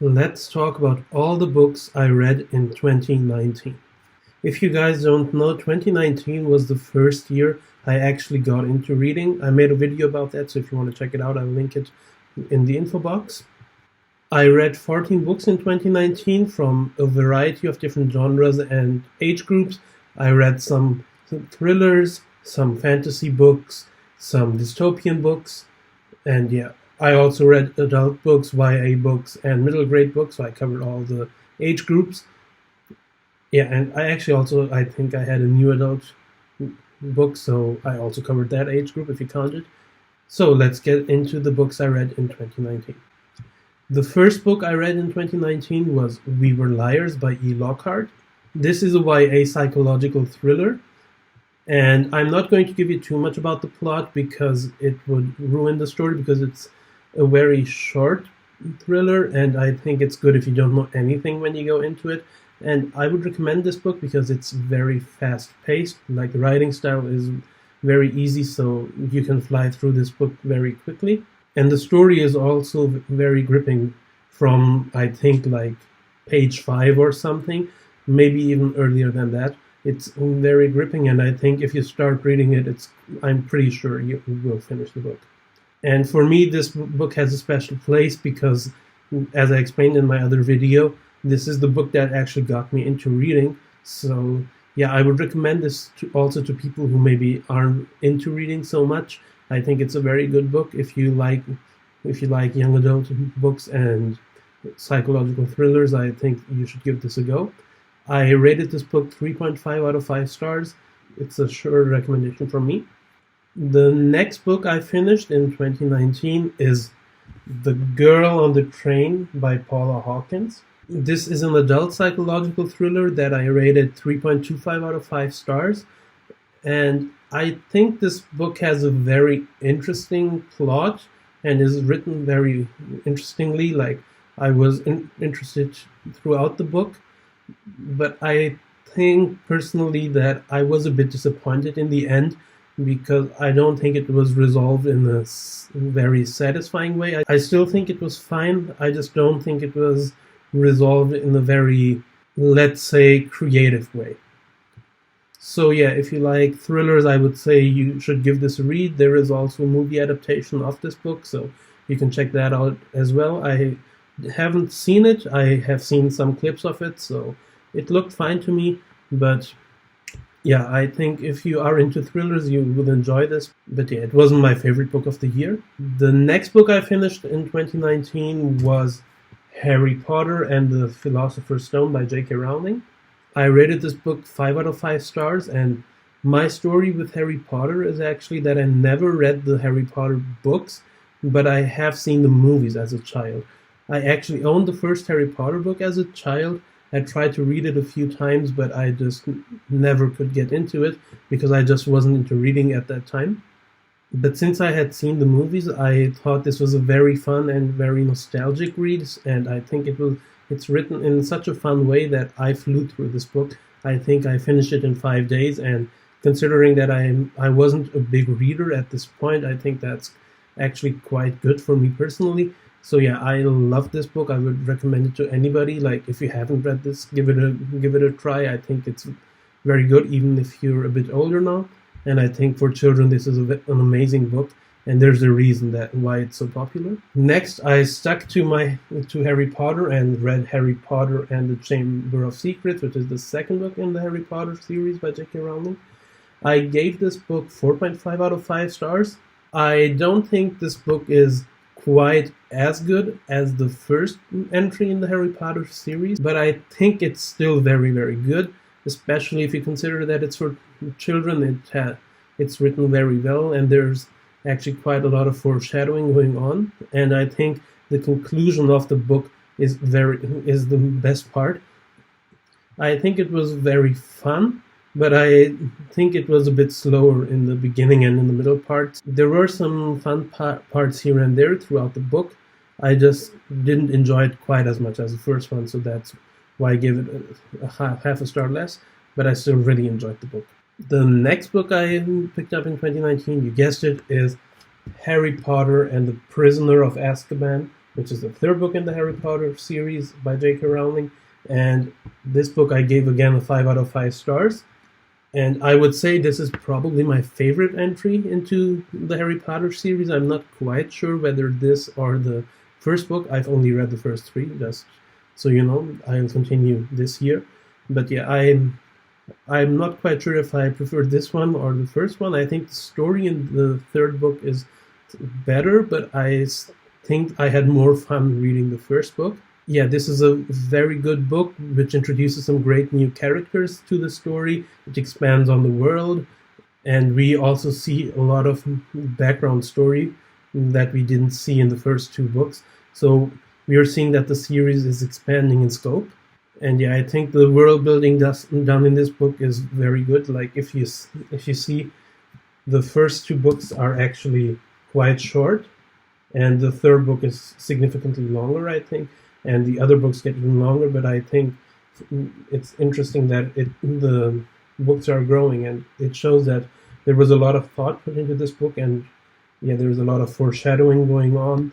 Let's talk about all the books I read in 2019. If you guys don't know, 2019 was the first year I actually got into reading. I made a video about that, so if you want to check it out, I'll link it in the info box. I read 14 books in 2019 from a variety of different genres and age groups. I read some thrillers, some fantasy books, some dystopian books, and yeah, I also read adult books, YA books, and middle grade books, so I covered all the age groups. Yeah, and I think I had a new adult book, so I also covered that age group if you count it. So let's get into the books I read in 2019. The first book I read in 2019 was We Were Liars by E. Lockhart. This is a YA psychological thriller, and I'm not going to give you too much about the plot because it would ruin the story, because it's a very short thriller, and I think it's good if you don't know anything when you go into it. And I would recommend this book because it's very fast-paced. Like, the writing style is very easy, so you can fly through this book very quickly. And the story is also very gripping from, I think, like page 5 or something, maybe even earlier than that. It's very gripping, and I think if you start reading it, I'm pretty sure you will finish the book. And for me, this book has a special place because, as I explained in my other video, this is the book that actually got me into reading. So yeah, I would recommend this also to people who maybe aren't into reading so much. I think it's a very good book if you like young adult books and psychological thrillers. I think you should give this a go. I rated this book 3.5 out of 5 stars. It's a sure recommendation from me. The next book I finished in 2019 is The Girl on the Train by Paula Hawkins. This is an adult psychological thriller that I rated 3.25 out of 5 stars. And I think this book has a very interesting plot and is written very interestingly. Like, I was interested throughout the book, but I think personally that I was a bit disappointed in the end, because I don't think it was resolved in a very satisfying way. I still think it was fine. I just don't think it was resolved in a very, let's say, creative way. So yeah, if you like thrillers, I would say you should give this a read. There is also a movie adaptation of this book, so you can check that out as well. I haven't seen it. I have seen some clips of it, so it looked fine to me, but yeah, I think if you are into thrillers, you will enjoy this. But yeah, it wasn't my favorite book of the year. The next book I finished in 2019 was Harry Potter and the Philosopher's Stone by J.K. Rowling. I rated this book 5 out of 5 stars, and my story with Harry Potter is actually that I never read the Harry Potter books, but I have seen the movies as a child. I actually owned the first Harry Potter book as a child. I tried to read it a few times, but I just never could get into it because I just wasn't into reading at that time. But since I had seen the movies, I thought this was a very fun and very nostalgic read, and I think it's written in such a fun way that I flew through this book. I think I finished it in 5 days, and considering that I wasn't a big reader at this point, I think that's actually quite good for me personally. So yeah, I love this book. I would recommend it to anybody. Like, if you haven't read this, give it a try. I think it's very good, even if you're a bit older now. And I think for children, this is an amazing book, and there's a reason why it's so popular. Next, I stuck to Harry Potter and read Harry Potter and the Chamber of Secrets, which is the second book in the Harry Potter series by J.K. Rowling. I gave this book 4.5 out of 5 stars. I don't think this book is quite as good as the first entry in the Harry Potter series, but I think it's still very, very good, especially if you consider that it's for children. It's written very well, and there's actually quite a lot of foreshadowing going on, and I think the conclusion of the book is the best part. I think it was very fun, but I think it was a bit slower in the beginning and in the middle parts. There were some fun parts here and there throughout the book. I just didn't enjoy it quite as much as the first one, so that's why I gave it a half a star less, but I still really enjoyed the book. The next book I picked up in 2019, you guessed it, is Harry Potter and the Prisoner of Azkaban which is the third book in the Harry Potter series by J.K. Rowling. And this book I gave again a 5 out of 5 stars. And I would say this is probably my favorite entry into the Harry Potter series. I'm not quite sure whether this or the first book. I've only read the first 3, just so you know. I'll continue this year. But yeah, I'm not quite sure if I prefer this one or the first one. I think the story in the third book is better, but I think I had more fun reading the first book. Yeah, this is a very good book which introduces some great new characters to the story. It expands on the world, and we also see a lot of background story that we didn't see in the first 2 books. So we are seeing that the series is expanding in scope. And yeah, I think the world building done in this book is very good. Like if you see, the first 2 books are actually quite short, and the third book is significantly longer, I think. And the other books get even longer, but I think it's interesting that the books are growing, and it shows that there was a lot of thought put into this book, and yeah, there was a lot of foreshadowing going on,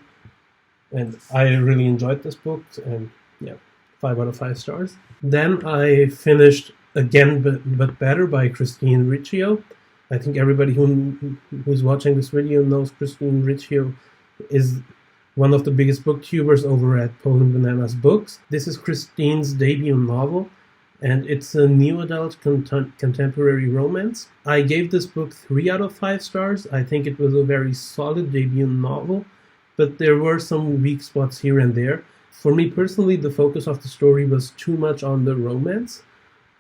and I really enjoyed this book, and yeah, 5 out of 5 stars. Then I finished Again But Better by Christine Riccio. I think everybody who's watching this video knows Christine Riccio is one of the biggest booktubers over at Poland Bananas Books. This is Christine's debut novel, and it's a new adult contemporary romance. I gave this book 3 out of 5 stars. I think it was a very solid debut novel, but there were some weak spots here and there. For me personally, the focus of the story was too much on the romance.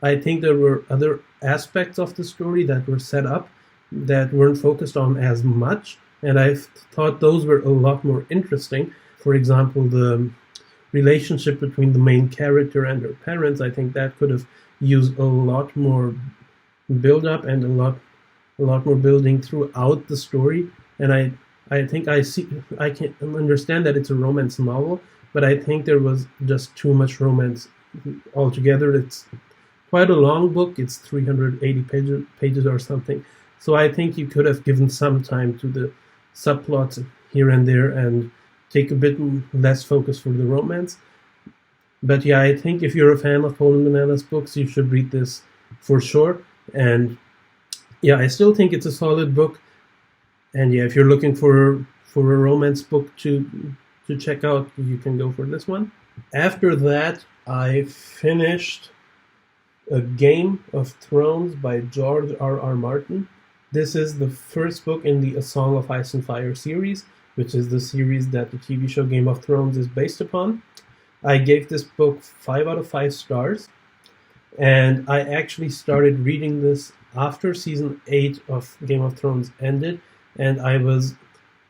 I think there were other aspects of the story that were set up that weren't focused on as much, and I thought those were a lot more interesting. For example, the relationship between the main character and her parents, I think that could have used a lot more build-up and a lot more building throughout the story. And I think I can understand that it's a romance novel, but I think there was just too much romance altogether. It's quite a long book. It's 380 pages or something. So I think you could have given some time to the subplots here and there and take a bit less focus for the romance. But yeah, I think if you're a fan of Poland Bananas books, you should read this for sure. And yeah, I still think it's a solid book. And yeah, if you're looking for a romance book to check out, you can go for this one. After that, I finished A Game of Thrones by George R.R. Martin. This is the first book in the A Song of Ice and Fire series, which is the series that the TV show Game of Thrones is based upon. I gave this book 5 out of 5 stars, and I actually started reading this after season 8 of Game of Thrones ended, and I was,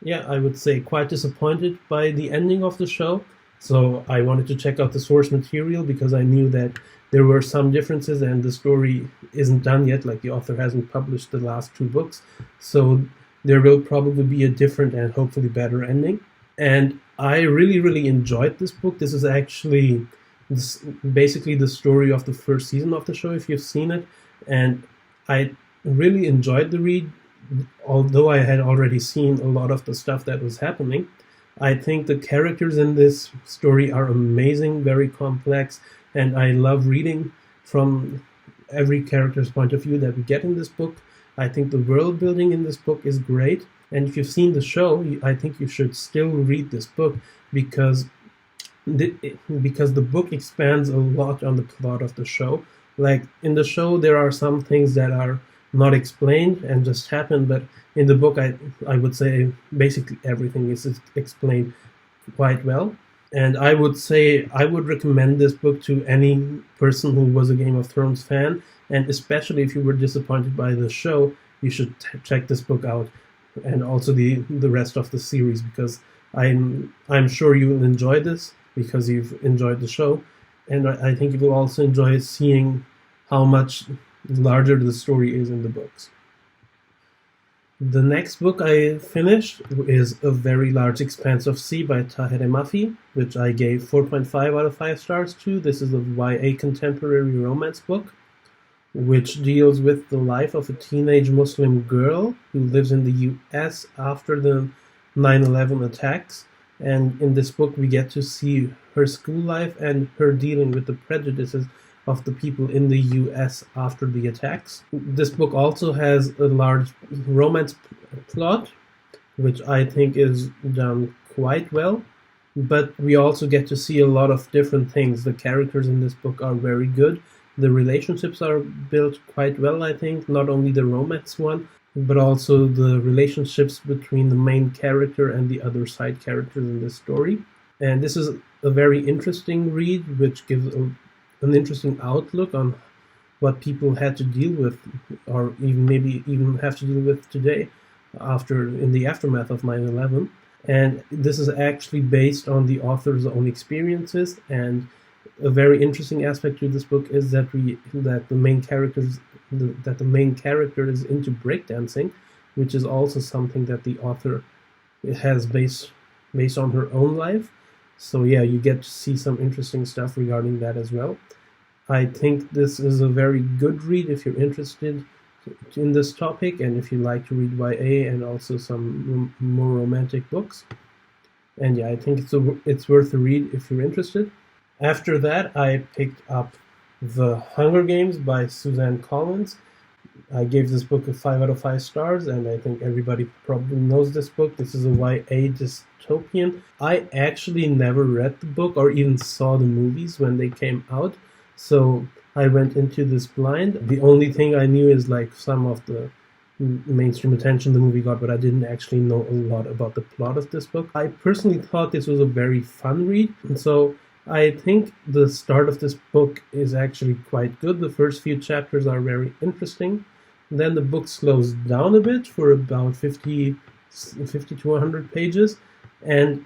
I would say, quite disappointed by the ending of the show. So I wanted to check out the source material because I knew that there were some differences and the story isn't done yet, like the author hasn't published the last 2 books. So there will probably be a different and hopefully better ending. And I really, really enjoyed this book. This is actually basically the story of the first season of the show, if you've seen it. And I really enjoyed the read, although I had already seen a lot of the stuff that was happening. I think the characters in this story are amazing, very complex, and I love reading from every character's point of view that we get in this book. I think the world building in this book is great, and if you've seen the show, I think you should still read this book because the book expands a lot on the plot of the show. Like in the show, there are some things that are not explained and just happen, but in the book, I would say basically everything is explained quite well. And I would say I would recommend this book to any person who was a Game of Thrones fan, and especially if you were disappointed by the show, you should check this book out, and also the rest of the series, because I'm sure you will enjoy this because you've enjoyed the show, and I think you will also enjoy seeing how much larger the story is in the books. The next book I finished is A Very Large Expanse of Sea by Tahereh Mafi, which I gave 4.5 out of 5 stars to. This is a YA contemporary romance book, which deals with the life of a teenage Muslim girl who lives in the US after the 9/11 attacks. And in this book, we get to see her school life and her dealing with the prejudices of the people in the US after the attacks. This book also has a large romance plot, which I think is done quite well. But we also get to see a lot of different things. The characters in this book are very good. The relationships are built quite well, I think. Not only the romance one, but also the relationships between the main character and the other side characters in this story. And this is a very interesting read, which gives an interesting outlook on what people had to deal with, or maybe even have to deal with today, in the aftermath of 9/11. And this is actually based on the author's own experiences. And a very interesting aspect to this book is that the main character is into breakdancing, which is also something that the author has based on her own life. So yeah, you get to see some interesting stuff regarding that as well. I think this is a very good read if you're interested in this topic, and if you like to read YA and also some more romantic books. And yeah, I think it's worth a read if you're interested. After that, I picked up The Hunger Games by Suzanne Collins. I gave this book a 5 out of 5 stars, and I think everybody probably knows this book. This is a YA dystopian. I actually never read the book or even saw the movies when they came out, so I went into this blind. The only thing I knew is like some of the mainstream attention the movie got, but I didn't actually know a lot about the plot of this book. I personally thought this was a very fun read, and so I think the start of this book is actually quite good. The first few chapters are very interesting. Then the book slows down a bit for about 50 to 100 pages. And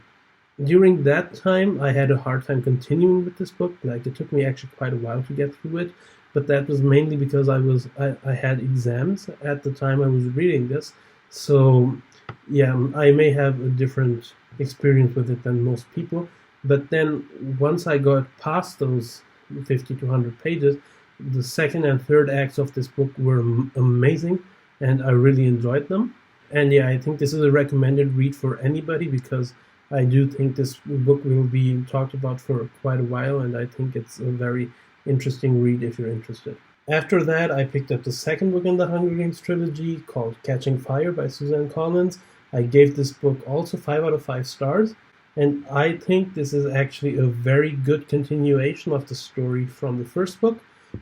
during that time, I had a hard time continuing with this book. Like, it took me actually quite a while to get through it. But that was mainly because I had exams at the time I was reading this. So yeah, I may have a different experience with it than most people. But then once I got past those 50 to 100 pages, the second and third acts of this book were amazing, and I really enjoyed them. And yeah, I think this is a recommended read for anybody, because I do think this book will be talked about for quite a while, and I think it's a very interesting read if you're interested. After that, I picked up the second book in the Hunger Games trilogy, called Catching Fire by Suzanne Collins. I gave this book also 5 out of 5 stars. And I think this is actually a very good continuation of the story from the first book.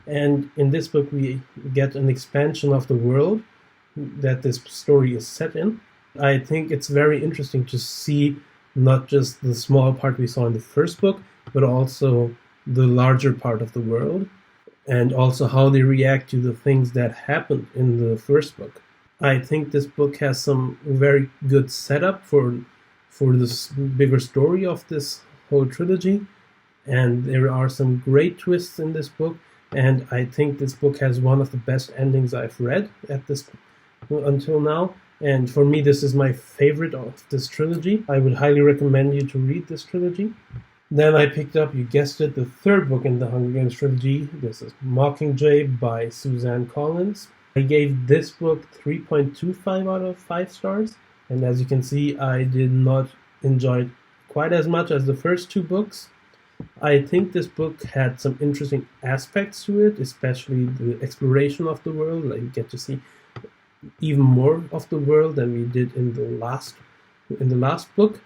And in this book, we get an expansion of the world that this story is set in. I think it's very interesting to see not just the small part we saw in the first book, but also the larger part of the world, and also how they react to the things that happened in the first book. I think this book has some very good setup for this bigger story of this whole trilogy, and there are some great twists in this book, and I think this book has one of the best endings I've read until now, and for me this is my favorite of this trilogy. I would highly recommend you to read this trilogy. Then I picked up, you guessed it, the third book in the Hunger Games trilogy. This is Mockingjay by Suzanne Collins. I gave this book 3.25 out of 5 stars. And as you can see, I did not enjoy it quite as much as the first two books. I think this book had some interesting aspects to it, especially the exploration of the world. Like, you get to see even more of the world than we did in the last book.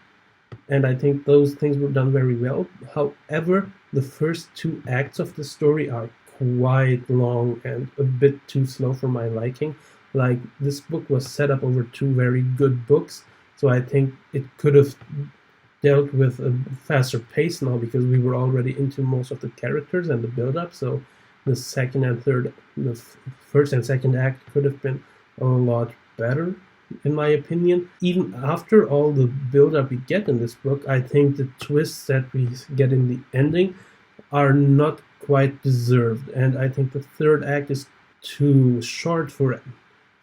And I think those things were done very well. However, the first two acts of the story are quite long and a bit too slow for my liking. Like, this book was set up over two very good books, so I think it could have dealt with a faster pace now, because we were already into most of the characters and the build-up. So the first and second act could have been a lot better, in my opinion. Even after all the build-up we get in this book, I think the twists that we get in the ending are not quite deserved, and I think the third act is too short for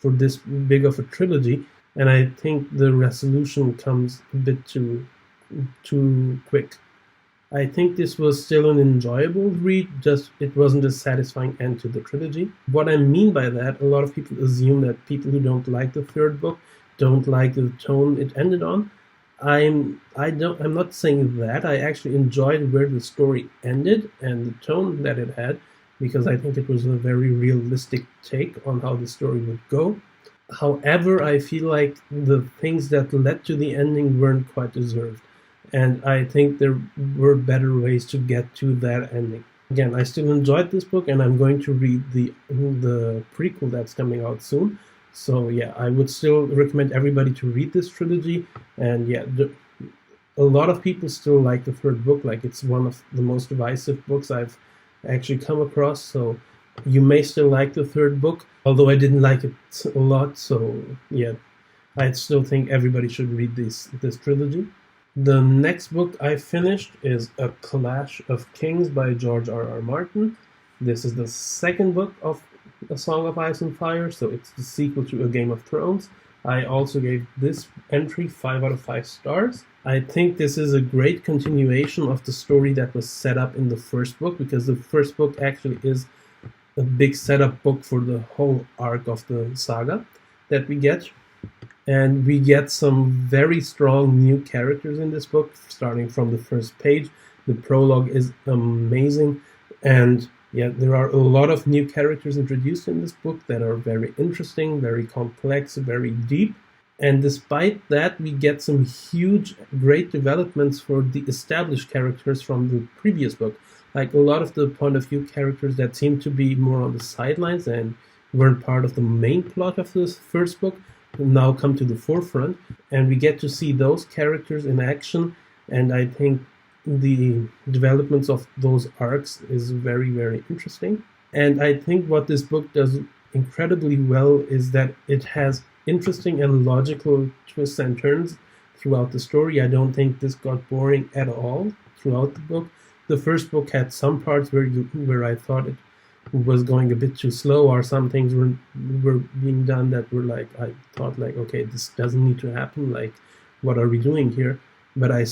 this big of a trilogy, and I think the resolution comes a bit too quick. I think this was still an enjoyable read, just it wasn't a satisfying end to the trilogy. What I mean by that, a lot of people assume that people who don't like the third book don't like the tone it ended on. I'm not saying that. I actually enjoyed where the story ended and the tone that it had, because I think it was a very realistic take on how the story would go. However, I feel like the things that led to the ending weren't quite deserved, and I think there were better ways to get to that ending. Again, I still enjoyed this book, and I'm going to read the prequel that's coming out soon. So yeah, I would still recommend everybody to read this trilogy. And yeah, a lot of people still like the third book. Like, it's one of the most divisive books I've actually come across. So you may still like the third book, although I didn't like it a lot. So yeah, I still think everybody should read this trilogy. The next book I finished is A Clash of Kings by George R.R. Martin. This is the second book of A Song of Ice and Fire, so it's the sequel to A Game of Thrones. I also gave this entry 5 out of 5 stars. I think this is a great continuation of the story that was set up in the first book, because the first book actually is a big setup book for the whole arc of the saga that we get. And we get some very strong new characters in this book, starting from the first page. The prologue is amazing, and yeah, there are a lot of new characters introduced in this book that are very interesting, very complex, very deep. And despite that, we get some huge, great developments for the established characters from the previous book. Like, a lot of the point of view characters that seem to be more on the sidelines and weren't part of the main plot of this first book now come to the forefront, and we get to see those characters in action. And I think the developments of those arcs is very, very interesting. And I think what this book does incredibly well is that it has interesting and logical twists and turns throughout the story. I don't think this got boring at all throughout the book. The first book had some parts where I thought it was going a bit too slow, or some things were being done that were like, I thought like, okay, this doesn't need to happen, like, what are we doing here? But I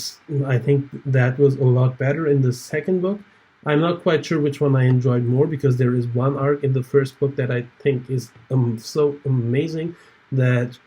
think that was a lot better in the second book. I'm not quite sure which one I enjoyed more, because there is one arc in the first book that I think is so amazing that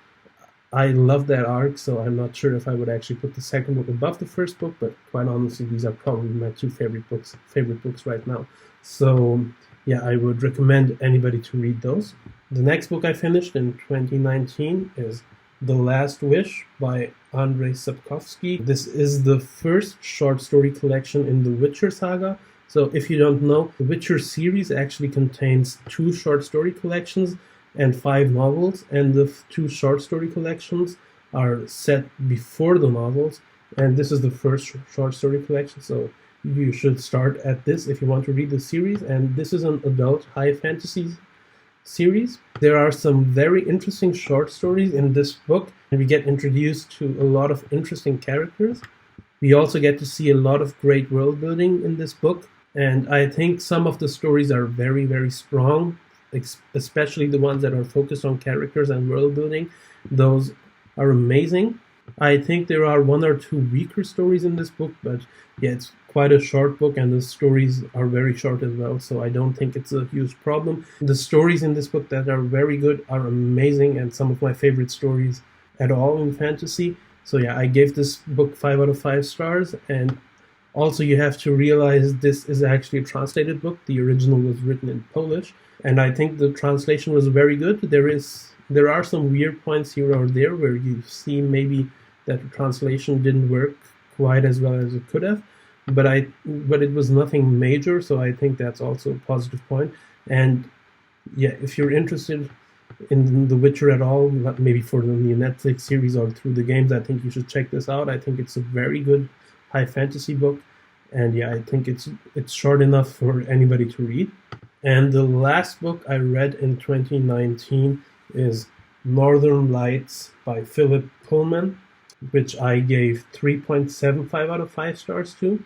I love that arc. So I'm not sure if I would actually put the second book above the first book, but quite honestly, these are probably my two favorite books right now. So yeah, I would recommend anybody to read those. The next book I finished in 2019 is The Last Wish by Andrzej Sapkowski. This is the first short story collection in the Witcher saga. So if you don't know, the Witcher series actually contains 2 short story collections and 5 novels, and the 2 short story collections are set before the novels, and this is the first short story collection. So you should start at this if you want to read the series, and this is an adult high fantasy series. There are some very interesting short stories in this book, and we get introduced to a lot of interesting characters. We also get to see a lot of great world building in this book, and I think some of the stories are very, very strong, especially the ones that are focused on characters and world building. Those are amazing. I think there are 1 or 2 weaker stories in this book, but yeah, it's quite a short book, and the stories are very short as well, so I don't think it's a huge problem. The stories in this book that are very good are amazing, and some of my favorite stories at all in fantasy. So yeah, I gave this book 5 out of 5 stars, and also you have to realize this is actually a translated book. The original was written in Polish, and I think the translation was very good. There are some weird points here or there where you see maybe that the translation didn't work quite as well as it could have, but it was nothing major, so I think that's also a positive point. And yeah, if you're interested in The Witcher at all, maybe for the new Netflix series or through the games, I think you should check this out. I think it's a very good high fantasy book, and yeah, I think it's short enough for anybody to read. And the last book I read in 2019 is Northern Lights by Philip Pullman, which I gave 3.75 out of 5 stars to.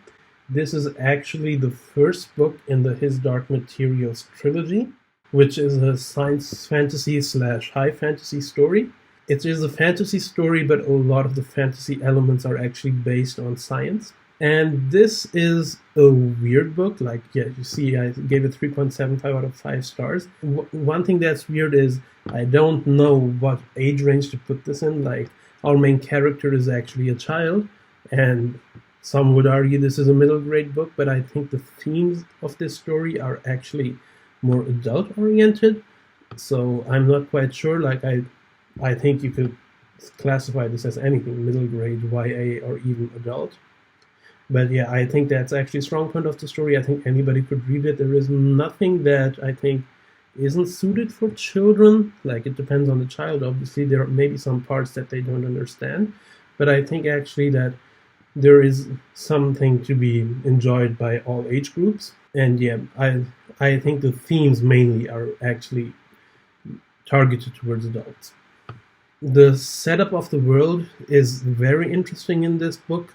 This is actually the first book in the His Dark Materials trilogy, which is a science fantasy / high fantasy story. It is a fantasy story, but a lot of the fantasy elements are actually based on science. And this is a weird book. Like, yeah, you see, I gave it 3.75 out of 5 stars. One thing that's weird is I don't know what age range to put this in. Like, our main character is actually a child, and some would argue this is a middle grade book, but I think the themes of this story are actually more adult oriented. So I'm not quite sure. Like I think you could classify this as anything, middle grade, YA, or even adult. But yeah, I think that's actually a strong point of the story. I think anybody could read it. There is nothing that I think isn't suited for children. Like, it depends on the child. Obviously, there may be some parts that they don't understand. But I think actually that there is something to be enjoyed by all age groups. And yeah, I think the themes mainly are actually targeted towards adults. The setup of the world is very interesting in this book.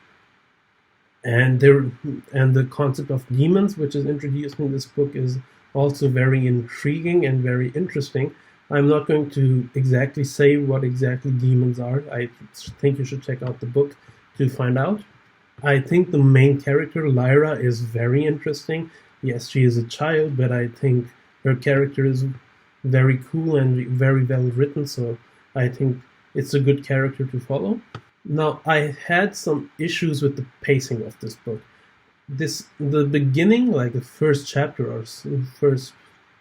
And the concept of demons, which is introduced in this book, is also very intriguing and very interesting. I'm not going to exactly say what exactly demons are. I think you should check out the book to find out. I think the main character, Lyra, is very interesting. Yes, she is a child, but I think her character is very cool and very well written, so I think it's a good character to follow. Now, I had some issues with the pacing of this book. The beginning, like the first chapter or first,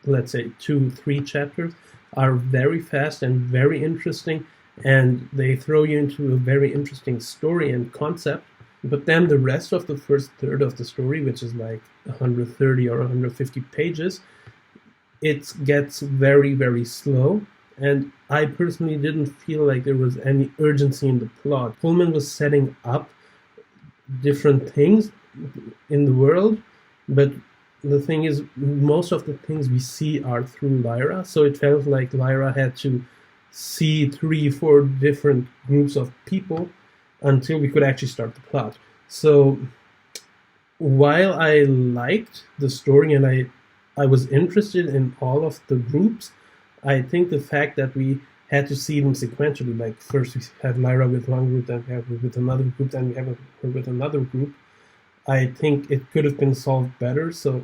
let's say 2-3 chapters, are very fast and very interesting, and they throw you into a very interesting story and concept. But then the rest of the first third of the story, which is like 130 or 150 pages, it gets very, very slow. And I personally didn't feel like there was any urgency in the plot. Pullman was setting up different things in the world, but the thing is, most of the things we see are through Lyra, so it felt like Lyra had to see 3-4 different groups of people until we could actually start the plot. So while I liked the story and I was interested in all of the groups, I think the fact that we had to see them sequentially, like first we have Lyra with one group, then we have her with another group, then we have her with another group, I think it could have been solved better. So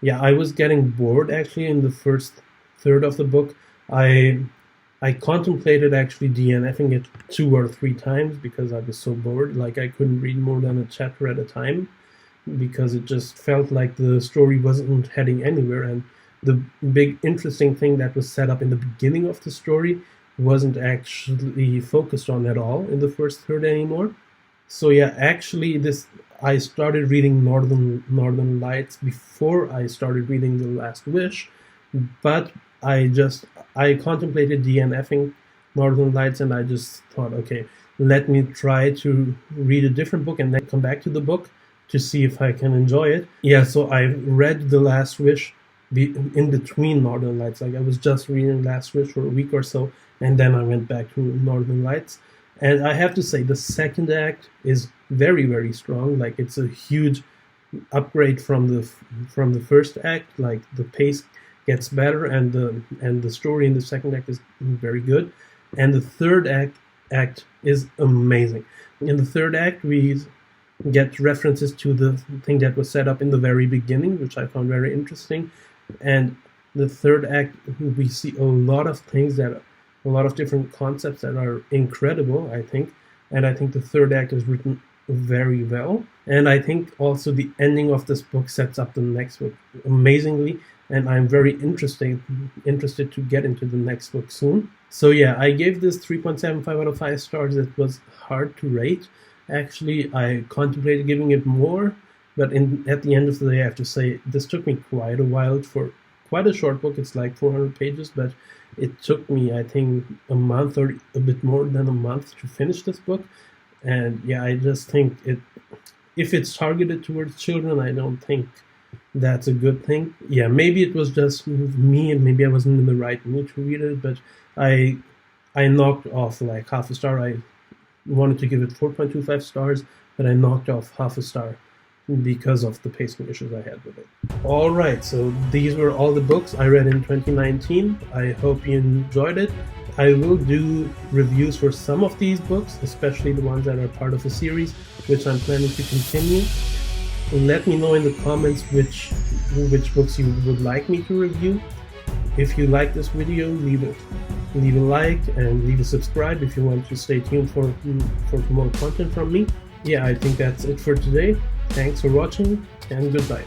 yeah, I was getting bored actually in the first third of the book. I contemplated actually DNFing it 2 or 3 times because I was so bored. Like, I couldn't read more than a chapter at a time because it just felt like the story wasn't heading anywhere, and the big interesting thing that was set up in the beginning of the story wasn't actually focused on at all in the first third anymore. So yeah, actually I started reading Northern Lights before I started reading The Last Wish, but I contemplated DNFing Northern Lights, and I just thought, okay, let me try to read a different book and then come back to the book to see if I can enjoy it. Yeah, so I read The Last Wish in between Northern Lights. Like, I was just reading Last Wish for a week or so, and then I went back to Northern Lights. And I have to say, the second act is very, very strong. Like, it's a huge upgrade from the first act. Like, the pace gets better, and the story in the second act is very good. And the third act is amazing. In the third act, we get references to the thing that was set up in the very beginning, which I found very interesting. And the third act, we see a lot of different concepts that are incredible, I think. And I think the third act is written very well. And I think also the ending of this book sets up the next book amazingly. And I'm very interested to get into the next book soon. So yeah, I gave this 3.75 out of 5 stars. It was hard to rate. Actually, I contemplated giving it more, but at the end of the day, I have to say, this took me quite a while for quite a short book. It's like 400 pages, but it took me, I think, a month or a bit more than a month to finish this book. And yeah, I just think if it's targeted towards children, I don't think that's a good thing. Yeah, maybe it was just me, and maybe I wasn't in the right mood to read it, but I knocked off like half a star. I wanted to give it 4.25 stars, but I knocked off half a star because of the pacing issues I had with it. Alright, so these were all the books I read in 2019. I hope you enjoyed it. I will do reviews for some of these books, especially the ones that are part of a series, which I'm planning to continue. Let me know in the comments which books you would like me to review. If you like this video, leave a leave a like and leave a subscribe if you want to stay tuned for more content from me. Yeah, I think that's it for today. Thanks for watching, and goodbye.